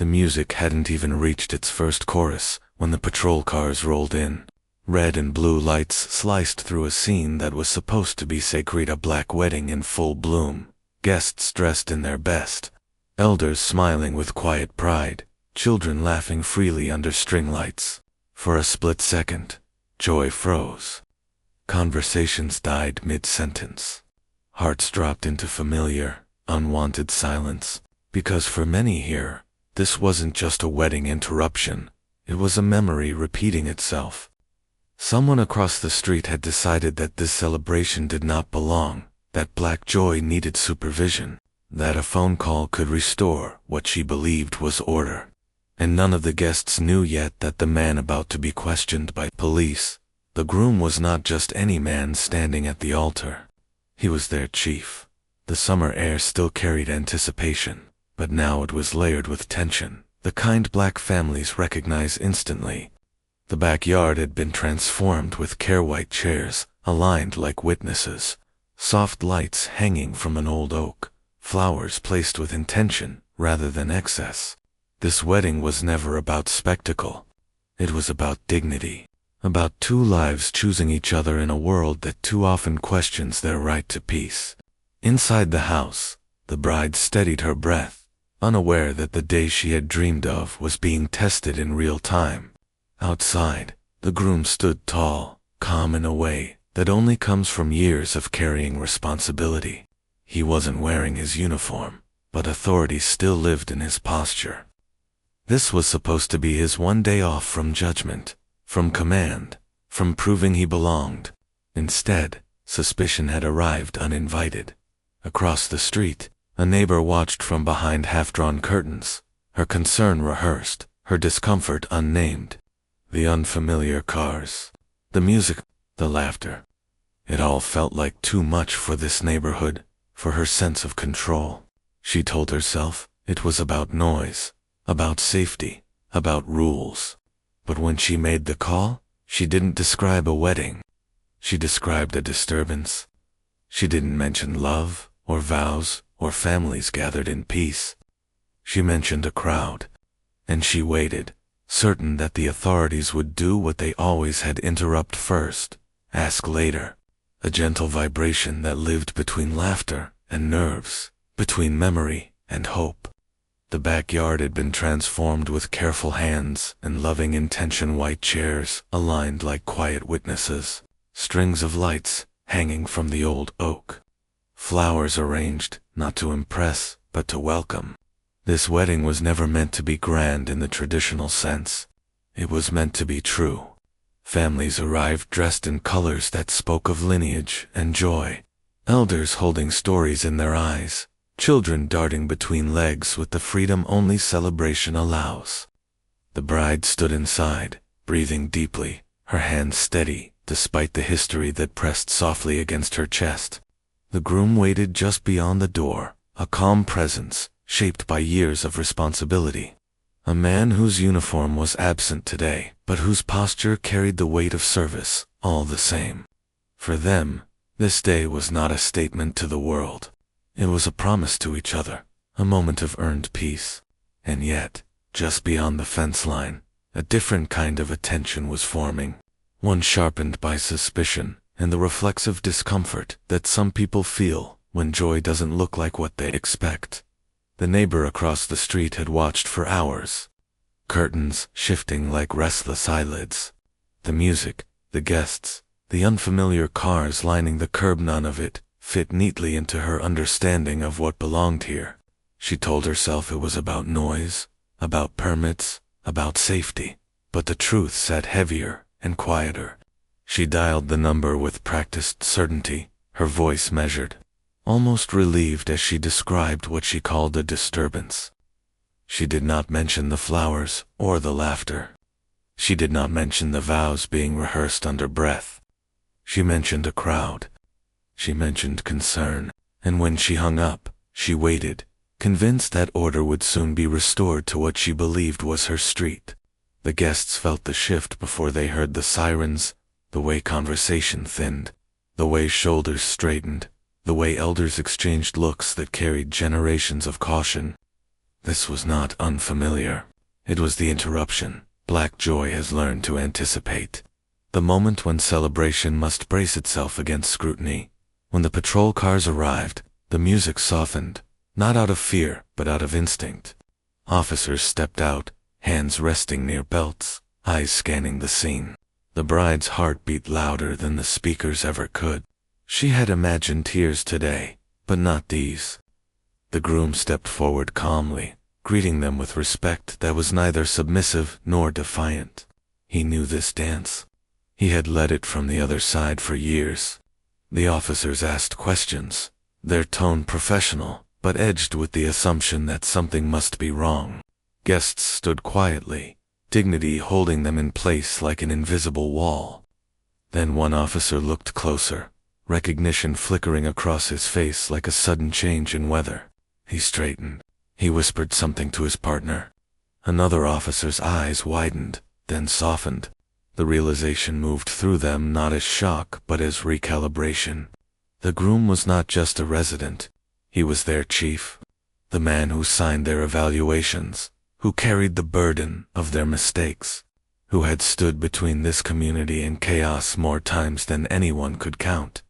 The music hadn't even reached its first chorus when the patrol cars rolled in. Red and blue lights sliced through a scene that was supposed to be sacred, a black wedding in full bloom, guests dressed in their best, elders smiling with quiet pride, children laughing freely under string lights. For a split second, joy froze. Conversations died mid-sentence. Hearts dropped into familiar, unwanted silence, because for many here, this wasn't just a wedding interruption, it was a memory repeating itself. Someone across the street had decided that this celebration did not belong, that black joy needed supervision, that a phone call could restore what she believed was order. And none of the guests knew yet that the man about to be questioned by police, the groom, was not just any man standing at the altar. He was their chief. The summer air still carried anticipation, but now it was layered with tension, the kind black families recognize instantly. The backyard had been transformed with care-white chairs, aligned like witnesses, soft lights hanging from an old oak, flowers placed with intention rather than excess. This wedding was never about spectacle. It was about dignity, about two lives choosing each other in a world that too often questions their right to peace. Inside the house, the bride steadied her breath, unaware that the day she had dreamed of was being tested in real time. Outside, the groom stood tall, calm in a way that only comes from years of carrying responsibility. He wasn't wearing his uniform, but authority still lived in his posture. This was supposed to be his one day off from judgment, from command, from proving he belonged. Instead, suspicion had arrived uninvited. Across the street, a neighbor watched from behind half-drawn curtains, her concern rehearsed, her discomfort unnamed. The unfamiliar cars, the music, the laughter. It all felt like too much for this neighborhood, for her sense of control. She told herself it was about noise, about safety, about rules. But when she made the call, she didn't describe a wedding. She described a disturbance. She didn't mention love, or vows, or families gathered in peace. She mentioned a crowd. And she waited, certain that the authorities would do what they always had: interrupt first, ask later. A gentle vibration that lived between laughter and nerves, between memory and hope. The backyard had been transformed with careful hands and loving intention, white chairs aligned like quiet witnesses, strings of lights hanging from the old oak. Flowers arranged, not to impress, but to welcome. This wedding was never meant to be grand in the traditional sense. It was meant to be true. Families arrived dressed in colors that spoke of lineage and joy, elders holding stories in their eyes, children darting between legs with the freedom only celebration allows. The bride stood inside, breathing deeply, her hands steady, despite the history that pressed softly against her chest. The groom waited just beyond the door, a calm presence, shaped by years of responsibility. A man whose uniform was absent today, but whose posture carried the weight of service, all the same. For them, this day was not a statement to the world. It was a promise to each other, a moment of earned peace. And yet, just beyond the fence line, a different kind of attention was forming, one sharpened by suspicion and the reflexive discomfort that some people feel when joy doesn't look like what they expect. The neighbor across the street had watched for hours, curtains shifting like restless eyelids. The music, the guests, the unfamiliar cars lining the curb, none of it fit neatly into her understanding of what belonged here. She told herself it was about noise, about permits, about safety, but the truth sat heavier and quieter. She dialed the number with practiced certainty, her voice measured, almost relieved as she described what she called a disturbance. She did not mention the flowers or the laughter. She did not mention the vows being rehearsed under breath. She mentioned a crowd. She mentioned concern, and when she hung up, she waited, convinced that order would soon be restored to what she believed was her street. The guests felt the shift before they heard the sirens, the way conversation thinned, the way shoulders straightened, the way elders exchanged looks that carried generations of caution. This was not unfamiliar. It was the interruption Black Joy has learned to anticipate. The moment when celebration must brace itself against scrutiny. When the patrol cars arrived, the music softened, not out of fear, but out of instinct. Officers stepped out, hands resting near belts, eyes scanning the scene. The bride's heart beat louder than the speakers ever could. She had imagined tears today, but not these. The groom stepped forward calmly, greeting them with respect that was neither submissive nor defiant. He knew this dance. He had led it from the other side for years. The officers asked questions, their tone professional, but edged with the assumption that something must be wrong. Guests stood quietly, dignity holding them in place like an invisible wall. Then one officer looked closer, recognition flickering across his face like a sudden change in weather. He straightened. He whispered something to his partner. Another officer's eyes widened, then softened. The realization moved through them not as shock but as recalibration. The groom was not just a resident. He was their chief, the man who signed their evaluations, who carried the burden of their mistakes, who had stood between this community and chaos more times than anyone could count.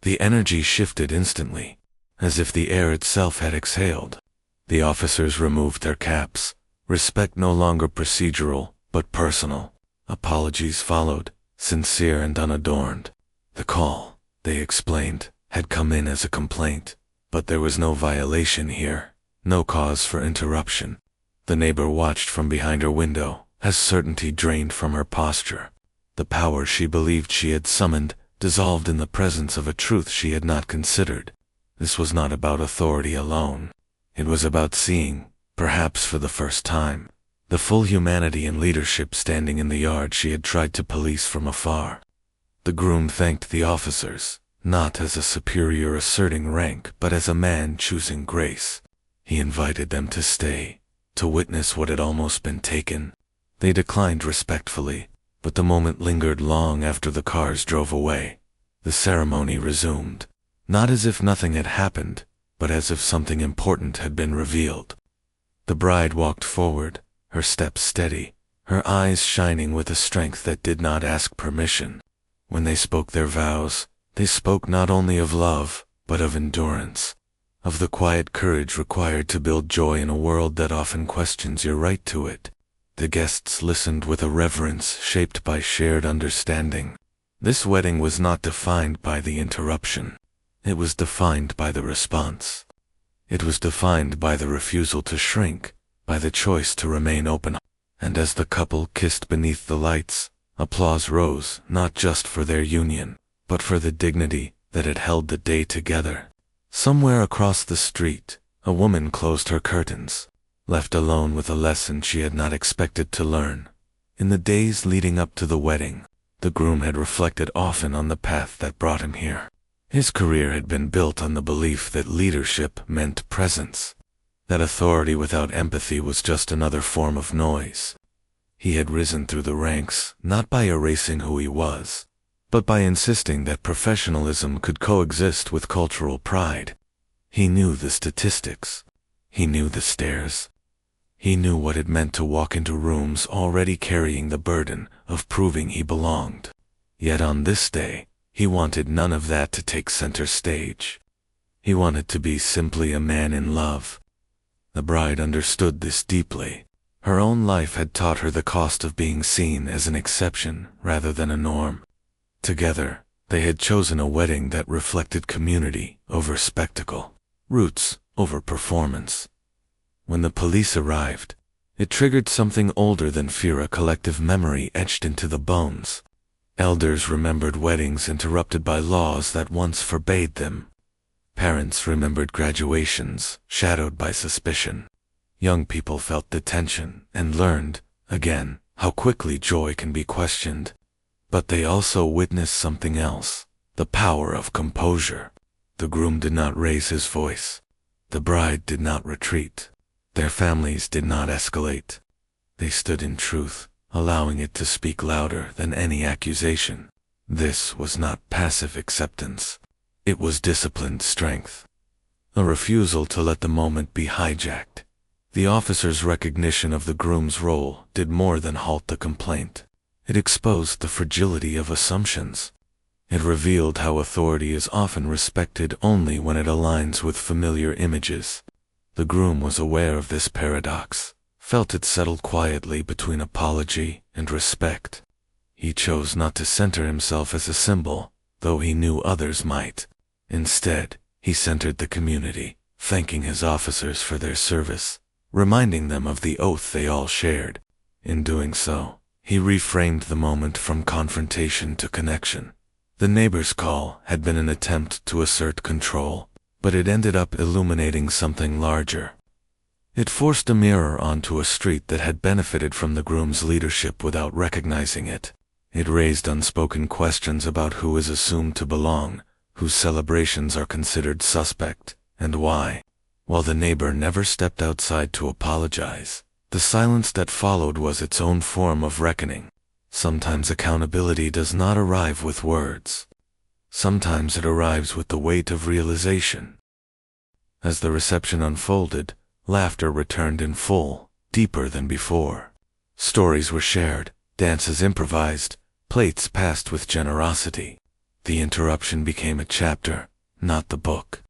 The energy shifted instantly, as if the air itself had exhaled. The officers removed their caps, respect no longer procedural, but personal. Apologies followed, sincere and unadorned. The call, they explained, had come in as a complaint, but there was no violation here, no cause for interruption. The neighbor watched from behind her window, as certainty drained from her posture. The power she believed she had summoned dissolved in the presence of a truth she had not considered. This was not about authority alone. It was about seeing, perhaps for the first time, the full humanity and leadership standing in the yard she had tried to police from afar. The groom thanked the officers, not as a superior asserting rank, but as a man choosing grace. He invited them to stay, to witness what had almost been taken. They declined respectfully, but the moment lingered long after the cars drove away. The ceremony resumed, not as if nothing had happened, but as if something important had been revealed. The bride walked forward, her steps steady, her eyes shining with a strength that did not ask permission. When they spoke their vows, they spoke not only of love, but of endurance, of the quiet courage required to build joy in a world that often questions your right to it. The guests listened with a reverence shaped by shared understanding. This wedding was not defined by the interruption. It was defined by the response. It was defined by the refusal to shrink, by the choice to remain open. And as the couple kissed beneath the lights, applause rose not just for their union, but for the dignity that had held the day together. Somewhere across the street, a woman closed her curtains, left alone with a lesson she had not expected to learn. In the days leading up to the wedding, the groom had reflected often on the path that brought him here. His career had been built on the belief that leadership meant presence, that authority without empathy was just another form of noise. He had risen through the ranks, not by erasing who he was, but by insisting that professionalism could coexist with cultural pride. He knew the statistics. He knew the stares. He knew what it meant to walk into rooms already carrying the burden of proving he belonged. Yet on this day, he wanted none of that to take center stage. He wanted to be simply a man in love. The bride understood this deeply. Her own life had taught her the cost of being seen as an exception rather than a norm. Together, they had chosen a wedding that reflected community over spectacle, roots over performance. When the police arrived, it triggered something older than fear, a collective memory etched into the bones. Elders remembered weddings interrupted by laws that once forbade them. Parents remembered graduations shadowed by suspicion. Young people felt the tension and learned, again, how quickly joy can be questioned. But they also witnessed something else, the power of composure. The groom did not raise his voice. The bride did not retreat. Their families did not escalate. They stood in truth, allowing it to speak louder than any accusation. This was not passive acceptance. It was disciplined strength. A refusal to let the moment be hijacked. The officer's recognition of the groom's role did more than halt the complaint. It exposed the fragility of assumptions. It revealed how authority is often respected only when it aligns with familiar images. The groom was aware of this paradox, felt it settled quietly between apology and respect. He chose not to center himself as a symbol, though he knew others might. Instead, he centered the community, thanking his officers for their service, reminding them of the oath they all shared. In doing so, he reframed the moment from confrontation to connection. The neighbor's call had been an attempt to assert control, but it ended up illuminating something larger. It forced a mirror onto a street that had benefited from the groom's leadership without recognizing it. It raised unspoken questions about who is assumed to belong, whose celebrations are considered suspect, and why. While the neighbor never stepped outside to apologize, the silence that followed was its own form of reckoning. Sometimes accountability does not arrive with words. Sometimes it arrives with the weight of realization. As the reception unfolded, laughter returned in full, deeper than before. Stories were shared, dances improvised, plates passed with generosity. The interruption became a chapter, not the book.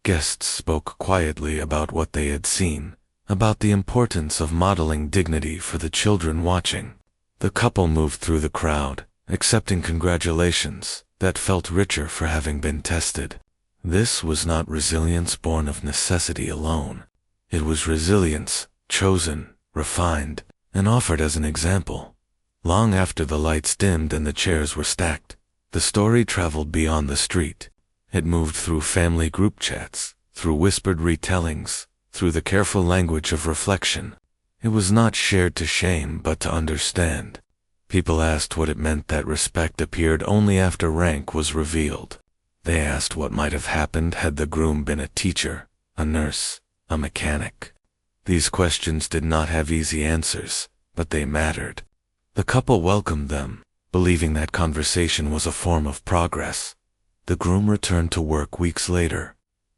Guests spoke quietly about what they had seen, about the importance of modeling dignity for the children watching. The couple moved through the crowd, accepting congratulations that felt richer for having been tested. This was not resilience born of necessity alone. It was resilience, chosen, refined, and offered as an example. Long after the lights dimmed and the chairs were stacked, the story traveled beyond the street. It moved through family group chats, through whispered retellings, through the careful language of reflection. It was not shared to shame but to understand. People asked what it meant that respect appeared only after rank was revealed. They asked what might have happened had the groom been a teacher, a nurse, a mechanic. These questions did not have easy answers, but they mattered. The couple welcomed them, believing that conversation was a form of progress. The groom returned to work weeks later,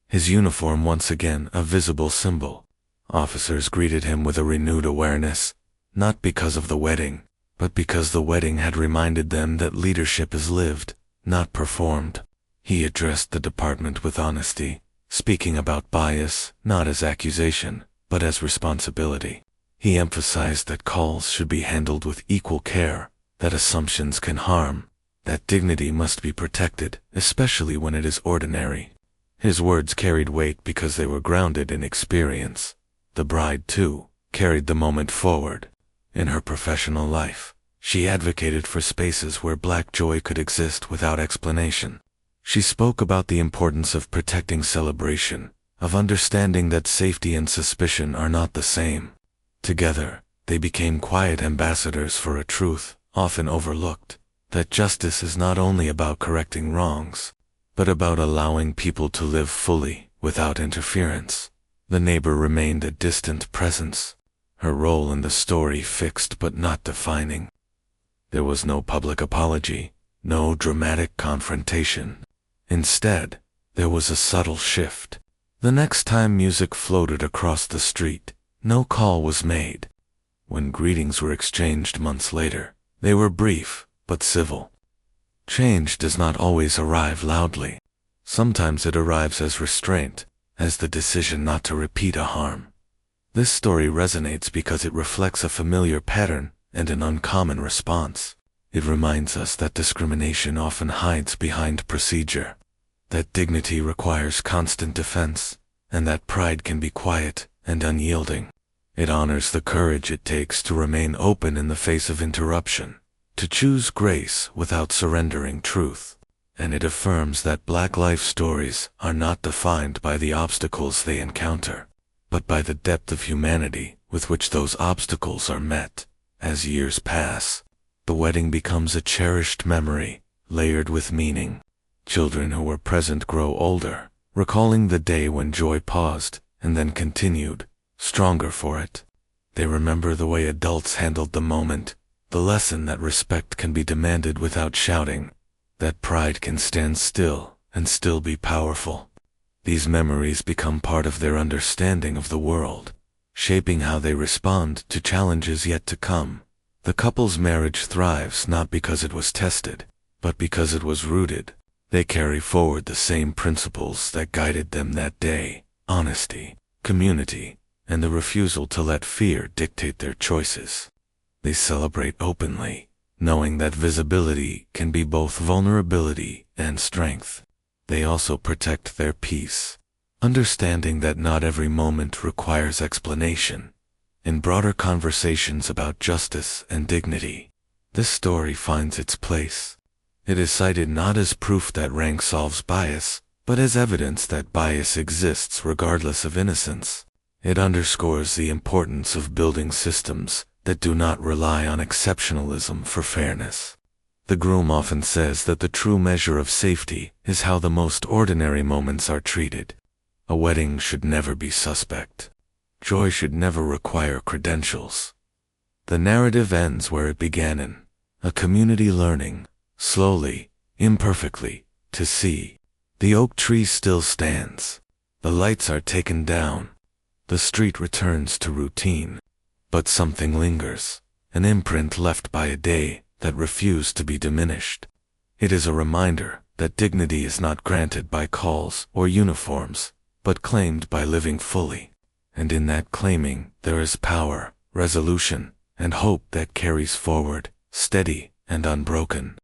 his uniform once again a visible symbol. Officers greeted him with a renewed awareness, not because of the wedding, but because the wedding had reminded them that leadership is lived, not performed. He addressed the department with honesty, speaking about bias not as accusation, but as responsibility. He emphasized that calls should be handled with equal care, that assumptions can harm, that dignity must be protected, especially when it is ordinary. His words carried weight because they were grounded in experience. The bride, too, carried the moment forward. In her professional life, she advocated for spaces where black joy could exist without explanation. She spoke about the importance of protecting celebration, of understanding that safety and suspicion are not the same. Together, they became quiet ambassadors for a truth, often overlooked, that justice is not only about correcting wrongs, but about allowing people to live fully, without interference. The neighbor remained a distant presence, her role in the story fixed but not defining. There was no public apology, no dramatic confrontation. Instead, there was a subtle shift. The next time music floated across the street, no call was made. When greetings were exchanged months later, they were brief but civil. Change does not always arrive loudly. Sometimes it arrives as restraint, as the decision not to repeat a harm. This story resonates because it reflects a familiar pattern and an uncommon response. It reminds us that discrimination often hides behind procedure, that dignity requires constant defense, and that pride can be quiet and unyielding. It honors the courage it takes to remain open in the face of interruption, to choose grace without surrendering truth. And it affirms that Black life stories are not defined by the obstacles they encounter, but by the depth of humanity with which those obstacles are met. As years pass, the wedding becomes a cherished memory, layered with meaning. Children who were present grow older, recalling the day when joy paused and then continued, stronger for it. They remember the way adults handled the moment, the lesson that respect can be demanded without shouting, that pride can stand still and still be powerful. These memories become part of their understanding of the world, shaping how they respond to challenges yet to come. The couple's marriage thrives not because it was tested, but because it was rooted. They carry forward the same principles that guided them that day: honesty, community, and the refusal to let fear dictate their choices. They celebrate openly, knowing that visibility can be both vulnerability and strength. They also protect their peace, understanding that not every moment requires explanation. In broader conversations about justice and dignity, this story finds its place. It is cited not as proof that rank solves bias, but as evidence that bias exists regardless of innocence. It underscores the importance of building systems that do not rely on exceptionalism for fairness. The Groom often says that the true measure of safety is how the most ordinary moments are treated. A wedding should never be suspect. Joy should never require credentials. The narrative ends where it began, in a community learning, slowly, imperfectly, to see. The oak tree still stands. The lights are taken down. The street returns to routine. But something lingers, an imprint left by a day that refused to be diminished. It is a reminder that dignity is not granted by calls or uniforms, but claimed by living fully. And in that claiming, there is power, resolution, and hope that carries forward, steady and unbroken.